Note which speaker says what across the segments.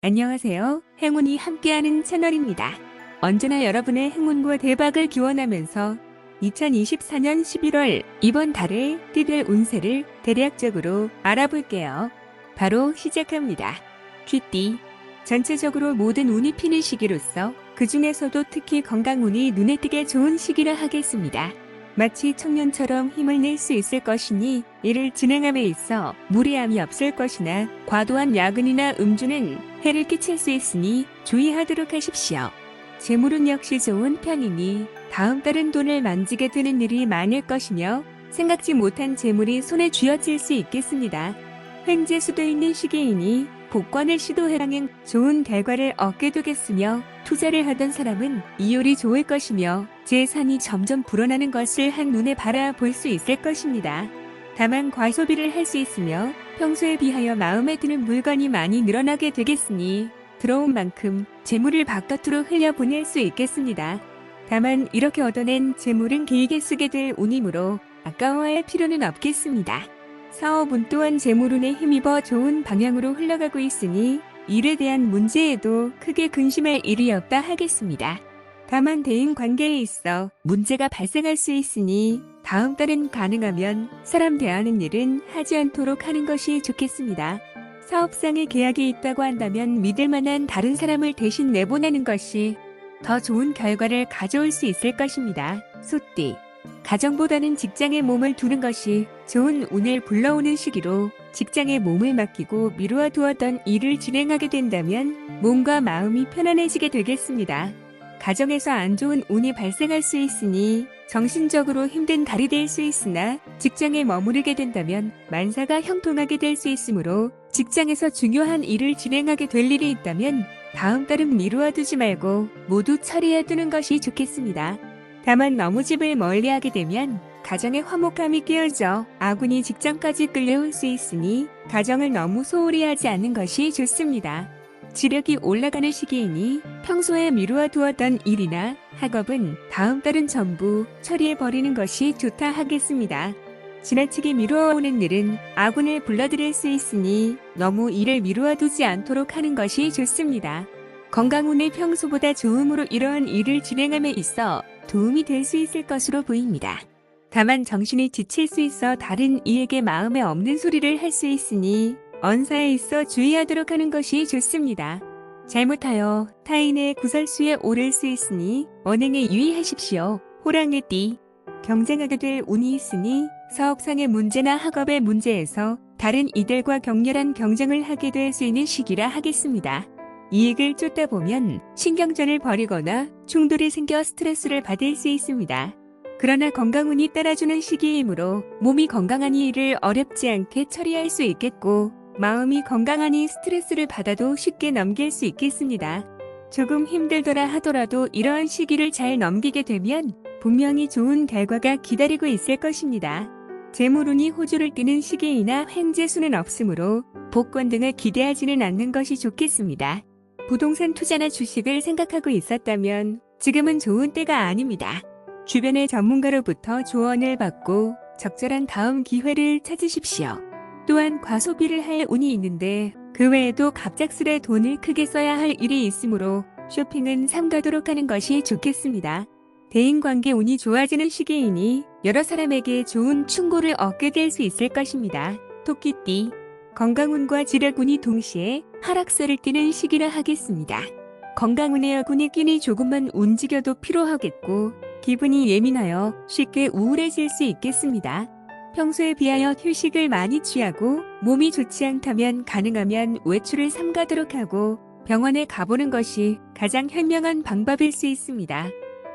Speaker 1: 안녕하세요. 행운이 함께하는 채널입니다. 언제나 여러분의 행운과 대박을 기원하면서 2024년 11월 이번 달에 띠별 운세를 대략적으로 알아볼게요. 바로 시작합니다. 쥐띠. 전체적으로 모든 운이 피는 시기로서 그 중에서도 특히 건강운이 눈에 띄게 좋은 시기라 하겠습니다. 마치 청년처럼 힘을 낼 수 있을 것이니 이를 진행함에 있어 무리함이 없을 것이나 과도한 야근이나 음주는 해를 끼칠 수 있으니 주의하도록 하십시오. 재물은 역시 좋은 편이니 다음 달은 돈을 만지게 되는 일이 많을 것이며 생각지 못한 재물이 손에 쥐어질 수 있겠습니다. 횡재 수도 있는 시기이니 복권을 시도해랑행 좋은 결과를 얻게 되겠으며 투자를 하던 사람은 이율이 좋을 것이며 재산이 점점 불어나는 것을 한눈에 바라볼 수 있을 것입니다. 다만 과소비를 할 수 있으며 평소에 비하여 마음에 드는 물건이 많이 늘어나게 되겠으니 들어온 만큼 재물을 바깥으로 흘려보낼 수 있겠습니다. 다만 이렇게 얻어낸 재물은 길게 쓰게 될 운이므로 아까워할 필요는 없겠습니다. 사업운 또한 재물운에 힘입어 좋은 방향으로 흘러가고 있으니 일에 대한 문제에도 크게 근심할 일이 없다 하겠습니다. 다만 대인관계에 있어 문제가 발생할 수 있으니 다음 달은 가능하면 사람 대하는 일은 하지 않도록 하는 것이 좋겠습니다. 사업상의 계약이 있다고 한다면 믿을 만한 다른 사람을 대신 내보내는 것이 더 좋은 결과를 가져올 수 있을 것입니다. 소띠. 가정보다는 직장에 몸을 두는 것이 좋은 운을 불러오는 시기로 직장에 몸을 맡기고 미루어 두었던 일을 진행하게 된다면 몸과 마음이 편안해지게 되겠습니다. 가정에서 안 좋은 운이 발생할 수 있으니 정신적으로 힘든 달이 될 수 있으나 직장에 머무르게 된다면 만사가 형통하게 될 수 있으므로 직장에서 중요한 일을 진행하게 될 일이 있다면 다음 달은 미루어 두지 말고 모두 처리해 두는 것이 좋겠습니다. 다만 너무 집을 멀리하게 되면 가정에 화목함이 깨어져 아군이 직장까지 끌려올 수 있으니 가정을 너무 소홀히 하지 않는 것이 좋습니다. 지력이 올라가는 시기이니 평소에 미루어 두었던 일이나 학업은 다음 달은 전부 처리해버리는 것이 좋다 하겠습니다. 지나치게 미루어오는 일은 아군을 불러들일 수 있으니 너무 일을 미루어 두지 않도록 하는 것이 좋습니다. 건강운이 평소보다 좋음으로 이러한 일을 진행함에 있어 도움이 될 수 있을 것으로 보입니다. 다만 정신이 지칠 수 있어 다른 이에게 마음에 없는 소리를 할 수 있으니 언사에 있어 주의하도록 하는 것이 좋습니다. 잘못하여 타인의 구설수에 오를 수 있으니 언행에 유의하십시오. 호랑이띠. 경쟁하게 될 운이 있으니 사업상의 문제나 학업의 문제에서 다른 이들과 격렬한 경쟁을 하게 될 수 있는 시기라 하겠습니다. 이익을 쫓다 보면 신경전을 벌이거나 충돌이 생겨 스트레스를 받을 수 있습니다. 그러나 건강운이 따라주는 시기이므로 몸이 건강하니 일을 어렵지 않게 처리할 수 있겠고 마음이 건강하니 스트레스를 받아도 쉽게 넘길 수 있겠습니다. 조금 힘들더라 하더라도 이러한 시기를 잘 넘기게 되면 분명히 좋은 결과가 기다리고 있을 것입니다. 재물운이 호조를 띠는 시기이나 횡재수는 없으므로 복권 등을 기대하지는 않는 것이 좋겠습니다. 부동산 투자나 주식을 생각하고 있었다면 지금은 좋은 때가 아닙니다. 주변의 전문가로부터 조언을 받고 적절한 다음 기회를 찾으십시오. 또한 과소비를 할 운이 있는데 그 외에도 갑작스레 돈을 크게 써야 할 일이 있으므로 쇼핑은 삼가도록 하는 것이 좋겠습니다. 대인관계 운이 좋아지는 시기이니 여러 사람에게 좋은 충고를 얻게 될 수 있을 것입니다. 토끼띠. 건강운과 지력운이 동시에 하락세를 띠는 시기라 하겠습니다. 건강운의 어군이 끼니 조금만 움직여도 피로하겠고 기분이 예민하여 쉽게 우울해질 수 있겠습니다. 평소에 비하여 휴식을 많이 취하고 몸이 좋지 않다면 가능하면 외출을 삼가도록 하고 병원에 가보는 것이 가장 현명한 방법일 수 있습니다.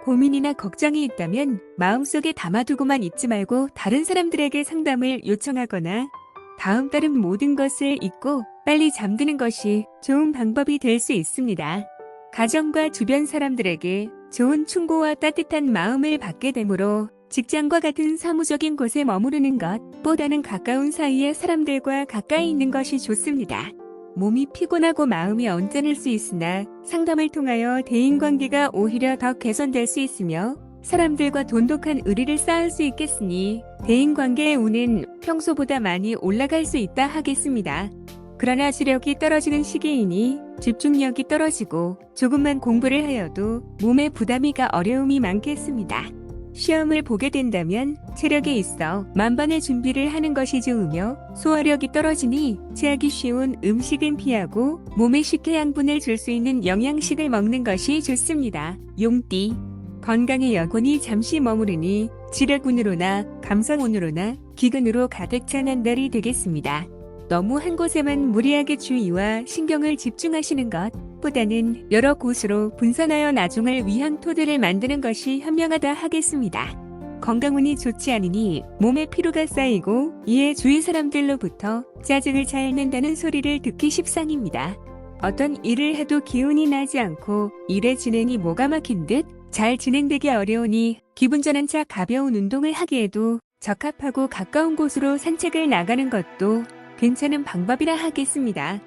Speaker 1: 고민이나 걱정이 있다면 마음속에 담아두고만 있지 말고 다른 사람들에게 상담을 요청하거나 다음 달은 모든 것을 잊고 빨리 잠드는 것이 좋은 방법이 될 수 있습니다. 가정과 주변 사람들에게 좋은 충고와 따뜻한 마음을 받게 되므로 직장과 같은 사무적인 곳에 머무르는 것보다는 가까운 사이의 사람들과 가까이 있는 것이 좋습니다. 몸이 피곤하고 마음이 언짢을 수 있으나 상담을 통하여 대인관계가 오히려 더 개선될 수 있으며 사람들과 돈독한 의리를 쌓을 수 있겠으니 대인관계의 운은 평소보다 많이 올라갈 수 있다 하겠습니다. 그러나 시력이 떨어지는 시기이니 집중력이 떨어지고 조금만 공부를 하여도 몸에 부담이가 어려움이 많겠습니다. 시험을 보게 된다면 체력이 있어 만반의 준비를 하는 것이 좋으며 소화력이 떨어지니 체하기 쉬운 음식은 피하고 몸에 쉽게 양분을 줄 수 있는 영양식을 먹는 것이 좋습니다. 용띠 건강의 여건이 잠시 머무르니 지력운으로나 감성운으로나 기근으로 가득 찬 한 달이 되겠습니다. 너무 한 곳에만 무리하게 주의와 신경을 집중하시는 것보다는 여러 곳으로 분산하여 나중을 위한 토대를 만드는 것이 현명하다 하겠습니다. 건강운이 좋지 않으니 몸에 피로가 쌓이고 이에 주위 사람들로부터 짜증을 잘 낸다는 소리를 듣기 십상입니다. 어떤 일을 해도 기운이 나지 않고 일의 진행이 뭐가 막힌 듯 잘 진행되기 어려우니 기분 전환차 가벼운 운동을 하기에도 적합하고 가까운 곳으로 산책을 나가는 것도 괜찮은 방법이라 하겠습니다.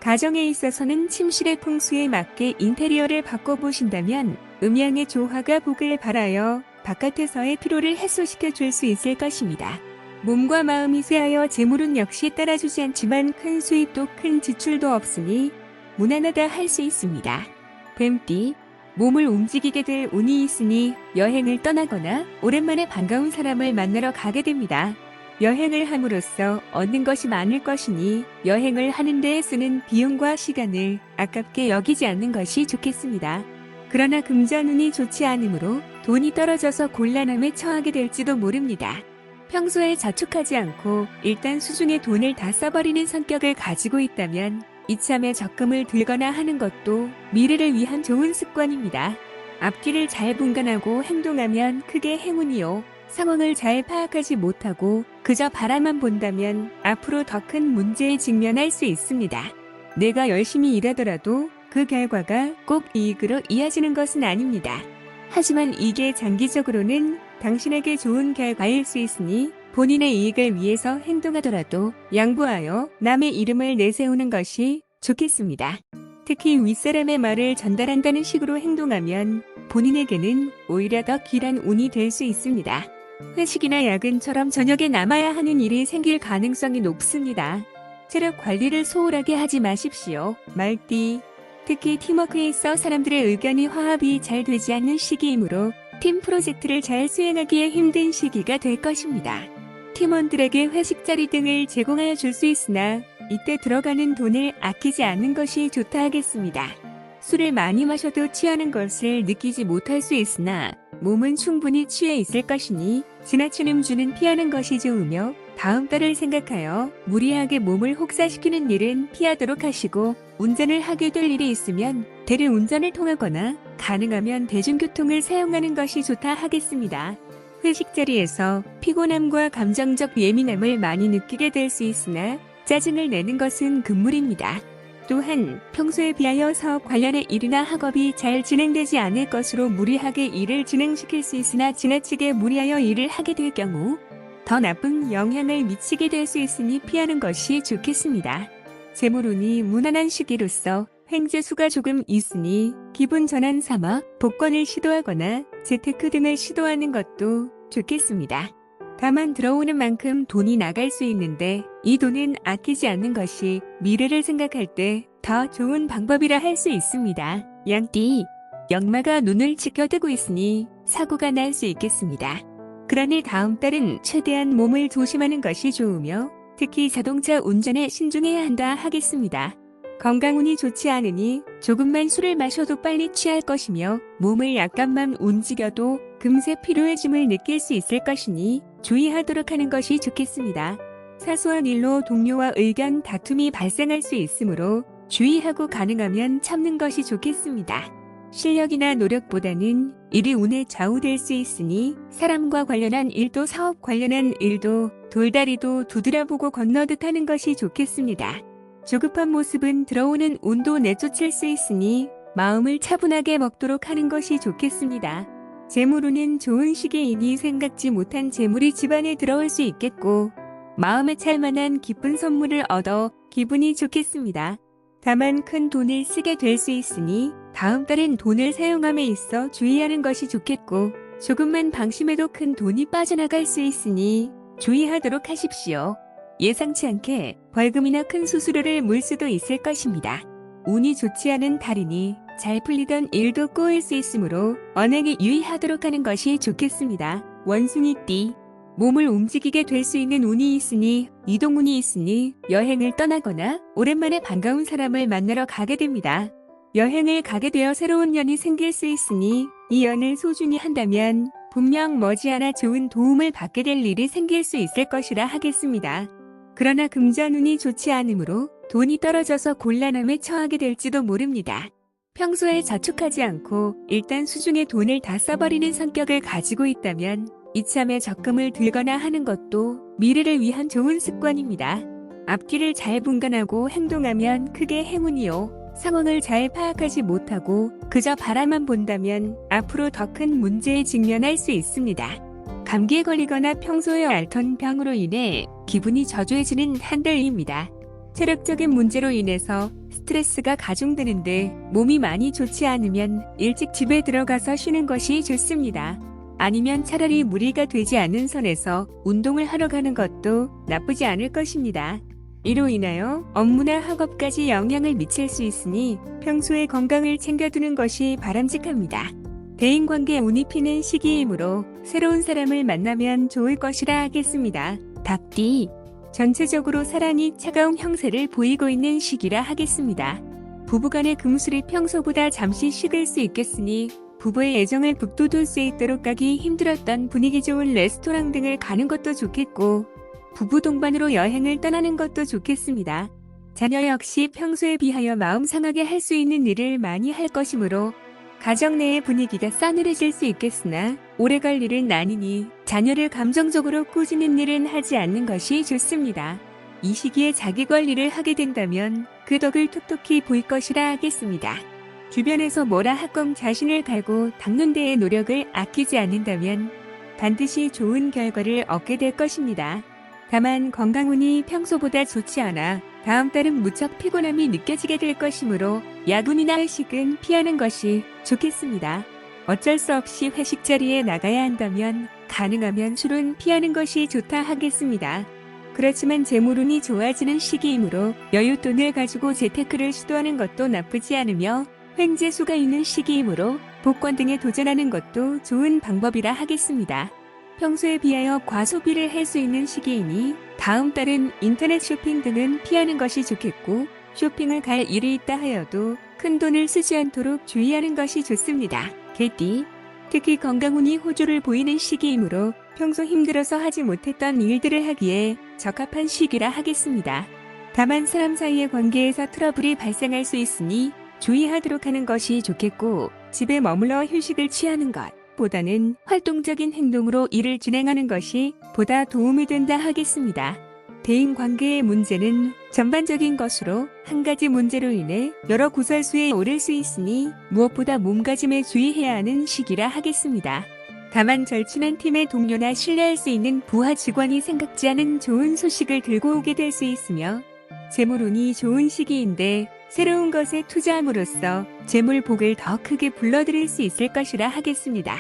Speaker 1: 가정에 있어서는 침실의 풍수에 맞게 인테리어를 바꿔보신다면 음양의 조화가 복을 발하여 바깥에서의 피로를 해소시켜 줄 수 있을 것입니다. 몸과 마음이 쇠하여 재물은 역시 따라주지 않지만 큰 수입도 큰 지출도 없으니 무난하다 할 수 있습니다. 뱀띠 몸을 움직이게 될 운이 있으니 여행을 떠나거나 오랜만에 반가운 사람을 만나러 가게 됩니다. 여행을 함으로써 얻는 것이 많을 것이니 여행을 하는 데에 쓰는 비용과 시간을 아깝게 여기지 않는 것이 좋겠습니다. 그러나 금전운이 좋지 않으므로 돈이 떨어져서 곤란함에 처하게 될지도 모릅니다. 평소에 저축하지 않고 일단 수중에 돈을 다 써버리는 성격을 가지고 있다면 이참에 적금을 들거나 하는 것도 미래를 위한 좋은 습관입니다. 앞길을 잘 분간하고 행동하면 크게 행운이요. 상황을 잘 파악하지 못하고 그저 바라만 본다면 앞으로 더 큰 문제에 직면할 수 있습니다. 내가 열심히 일하더라도 그 결과가 꼭 이익으로 이어지는 것은 아닙니다. 하지만 이게 장기적으로는 당신에게 좋은 결과일 수 있으니 본인의 이익을 위해서 행동하더라도 양보하여 남의 이름을 내세우는 것이 좋겠습니다. 특히 윗사람의 말을 전달한다는 식으로 행동하면 본인에게는 오히려 더 길한 운이 될 수 있습니다. 회식이나 야근처럼 저녁에 남아야 하는 일이 생길 가능성이 높습니다. 체력 관리를 소홀하게 하지 마십시오. 말띠 특히 팀워크에 있어 사람들의 의견이 화합이 잘 되지 않는 시기이므로 팀 프로젝트를 잘 수행하기에 힘든 시기가 될 것입니다. 팀원들에게 회식 자리 등을 제공하여 줄 수 있으나 이때 들어가는 돈을 아끼지 않는 것이 좋다 하겠습니다. 술을 많이 마셔도 취하는 것을 느끼지 못할 수 있으나 몸은 충분히 취해 있을 것이니 지나친 음주는 피하는 것이 좋으며 다음 달을 생각하여 무리하게 몸을 혹사시키는 일은 피하도록 하시고 운전을 하게 될 일이 있으면 대리운전을 통하거나 가능하면 대중교통을 사용하는 것이 좋다 하겠습니다. 회식 자리에서 피곤함과 감정적 예민함을 많이 느끼게 될 수 있으나 짜증을 내는 것은 금물입니다. 또한 평소에 비하여 사업 관련의 일이나 학업이 잘 진행되지 않을 것으로 무리하게 일을 진행시킬 수 있으나 지나치게 무리하여 일을 하게 될 경우 더 나쁜 영향을 미치게 될 수 있으니 피하는 것이 좋겠습니다. 재물운이 무난한 시기로서 횡재수가 조금 있으니 기분 전환 삼아 복권을 시도하거나 재테크 등을 시도하는 것도 좋겠습니다. 다만 들어오는 만큼 돈이 나갈 수 있는데 이 돈은 아끼지 않는 것이 미래를 생각할 때 더 좋은 방법이라 할 수 있습니다. 양띠 역마가 눈을 지켜두고 있으니 사고가 날 수 있겠습니다. 그러니 다음 달은 최대한 몸을 조심하는 것이 좋으며 특히 자동차 운전에 신중해야 한다 하겠습니다. 건강운이 좋지 않으니 조금만 술을 마셔도 빨리 취할 것이며 몸을 약간만 움직여도 금세 피로해짐을 느낄 수 있을 것이니 주의하도록 하는 것이 좋겠습니다. 사소한 일로 동료와 의견 다툼이 발생할 수 있으므로 주의하고 가능하면 참는 것이 좋겠습니다. 실력이나 노력보다는 일이 운에 좌우될 수 있으니 사람과 관련한 일도 사업 관련한 일도 돌다리도 두드려보고 건너듯 하는 것이 좋겠습니다. 조급한 모습은 들어오는 운도 내쫓을 수 있으니 마음을 차분하게 먹도록 하는 것이 좋겠습니다. 재물운은 좋은 시기이니 생각지 못한 재물이 집안에 들어올 수 있겠고 마음에 찰만한 기쁜 선물을 얻어 기분이 좋겠습니다. 다만 큰 돈을 쓰게 될 수 있으니 다음 달엔 돈을 사용함에 있어 주의하는 것이 좋겠고 조금만 방심해도 큰 돈이 빠져나갈 수 있으니 주의하도록 하십시오. 예상치 않게 벌금이나 큰 수수료를 물 수도 있을 것입니다. 운이 좋지 않은 달이니 잘 풀리던 일도 꼬일 수 있으므로 언행에 유의하도록 하는 것이 좋겠습니다. 원숭이띠, 몸을 움직이게 될 수 있는 운이 있으니 이동운이 있으니 여행을 떠나거나 오랜만에 반가운 사람을 만나러 가게 됩니다. 여행을 가게 되어 새로운 연이 생길 수 있으니 이 연을 소중히 한다면 분명 머지않아 좋은 도움을 받게 될 일이 생길 수 있을 것이라 하겠습니다. 그러나 금전운이 좋지 않으므로 돈이 떨어져서 곤란함에 처하게 될지도 모릅니다. 평소에 저축하지 않고 일단 수중에 돈을 다 써버리는 성격을 가지고 있다면 이참에 적금을 들거나 하는 것도 미래를 위한 좋은 습관입니다. 앞길을 잘 분간하고 행동하면 크게 행운이요. 상황을 잘 파악하지 못하고 그저 바라만 본다면 앞으로 더 큰 문제에 직면할 수 있습니다. 감기에 걸리거나 평소에 앓던 병으로 인해 기분이 저조해지는 한 달입니다. 체력적인 문제로 인해서 스트레스가 가중되는데 몸이 많이 좋지 않으면 일찍 집에 들어가서 쉬는 것이 좋습니다. 아니면 차라리 무리가 되지 않는 선에서 운동을 하러 가는 것도 나쁘지 않을 것입니다. 이로 인하여 업무나 학업까지 영향을 미칠 수 있으니 평소에 건강을 챙겨두는 것이 바람직합니다. 대인관계 운이 피는 시기이므로 새로운 사람을 만나면 좋을 것이라 하겠습니다. 닭띠, 전체적으로 사랑이 차가운 형세를 보이고 있는 시기라 하겠습니다. 부부간의 금술이 평소보다 잠시 식을 수 있겠으니 부부의 애정을 북돋울 수 있도록 가기 힘들었던 분위기 좋은 레스토랑 등을 가는 것도 좋겠고 부부 동반으로 여행을 떠나는 것도 좋겠습니다. 자녀 역시 평소에 비하여 마음 상하게 할 수 있는 일을 많이 할 것이므로 가정 내의 분위기가 싸늘해질 수 있겠으나 오래갈 일은 아니니 자녀를 감정적으로 꾸짖는 일은 하지 않는 것이 좋습니다. 이 시기에 자기 관리를 하게 된다면 그 덕을 톡톡히 볼 것이라 하겠습니다. 주변에서 뭐라 하건 자신을 갈고 닦는 데에 노력을 아끼지 않는다면 반드시 좋은 결과를 얻게 될 것입니다. 다만 건강운이 평소보다 좋지 않아 다음 달은 무척 피곤함이 느껴지게 될 것이므로 야근이나 회식은 피하는 것이 좋겠습니다. 어쩔 수 없이 회식 자리에 나가야 한다면 가능하면 술은 피하는 것이 좋다 하겠습니다. 그렇지만 재물운이 좋아지는 시기이므로 여윳돈을 가지고 재테크를 시도하는 것도 나쁘지 않으며 횡재수가 있는 시기이므로 복권 등에 도전하는 것도 좋은 방법이라 하겠습니다. 평소에 비하여 과소비를 할 수 있는 시기이니 다음 달은 인터넷 쇼핑 등은 피하는 것이 좋겠고 쇼핑을 갈 일이 있다 하여도 큰 돈을 쓰지 않도록 주의하는 것이 좋습니다. 개띠, 특히 건강운이 호조를 보이는 시기이므로 평소 힘들어서 하지 못했던 일들을 하기에 적합한 시기라 하겠습니다. 다만 사람 사이의 관계에서 트러블이 발생할 수 있으니 주의하도록 하는 것이 좋겠고 집에 머물러 휴식을 취하는 것 보다는 활동적인 행동으로 일을 진행하는 것이 보다 도움이 된다 하겠습니다. 대인관계의 문제는 전반적인 것으로 한 가지 문제로 인해 여러 구설수에 오를 수 있으니 무엇보다 몸가짐에 주의해야 하는 시기라 하겠습니다. 다만 절친한 팀의 동료나 신뢰할 수 있는 부하 직원이 생각지 않은 좋은 소식을 들고 오게 될 수 있으며 재물운이 좋은 시기인데 새로운 것에 투자함으로써 재물복을 더 크게 불러들일 수 있을 것이라 하겠습니다.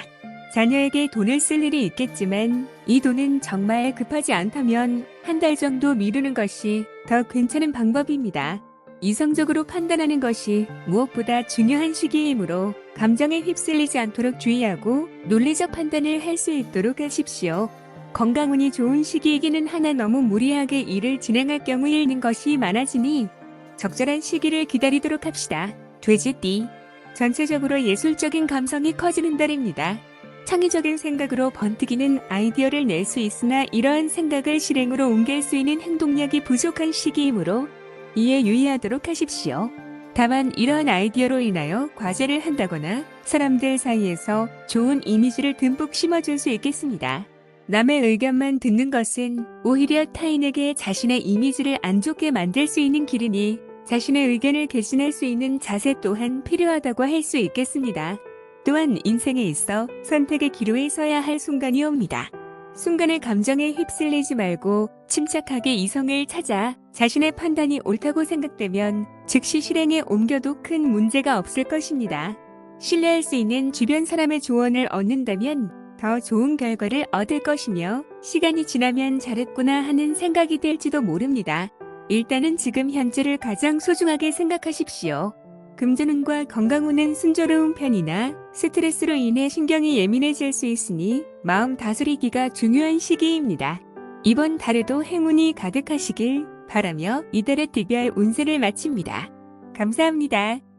Speaker 1: 자녀에게 돈을 쓸 일이 있겠지만 이 돈은 정말 급하지 않다면 한 달 정도 미루는 것이 더 괜찮은 방법입니다. 이성적으로 판단하는 것이 무엇보다 중요한 시기이므로 감정에 휩쓸리지 않도록 주의하고 논리적 판단을 할 수 있도록 하십시오. 건강운이 좋은 시기이기는 하나 너무 무리하게 일을 진행할 경우 잃는 것이 많아지니 적절한 시기를 기다리도록 합시다. 돼지띠, 전체적으로 예술적인 감성이 커지는 달입니다. 창의적인 생각으로 번뜩이는 아이디어를 낼 수 있으나 이러한 생각을 실행으로 옮길 수 있는 행동력이 부족한 시기이므로 이에 유의하도록 하십시오. 다만 이러한 아이디어로 인하여 과제를 한다거나 사람들 사이에서 좋은 이미지를 듬뿍 심어줄 수 있겠습니다. 남의 의견만 듣는 것은 오히려 타인에게 자신의 이미지를 안 좋게 만들 수 있는 길이니 자신의 의견을 개진할 수 있는 자세 또한 필요하다고 할 수 있겠습니다. 또한 인생에 있어 선택의 기로에 서야 할 순간이 옵니다. 순간의 감정에 휩쓸리지 말고 침착하게 이성을 찾아 자신의 판단이 옳다고 생각되면 즉시 실행에 옮겨도 큰 문제가 없을 것입니다. 신뢰할 수 있는 주변 사람의 조언을 얻는다면 더 좋은 결과를 얻을 것이며 시간이 지나면 잘했구나 하는 생각이 들지도 모릅니다. 일단은 지금 현재를 가장 소중하게 생각하십시오. 금전운과 건강운은 순조로운 편이나 스트레스로 인해 신경이 예민해질 수 있으니 마음 다스리기가 중요한 시기입니다. 이번 달에도 행운이 가득하시길 바라며 이달의 특별 운세를 마칩니다. 감사합니다.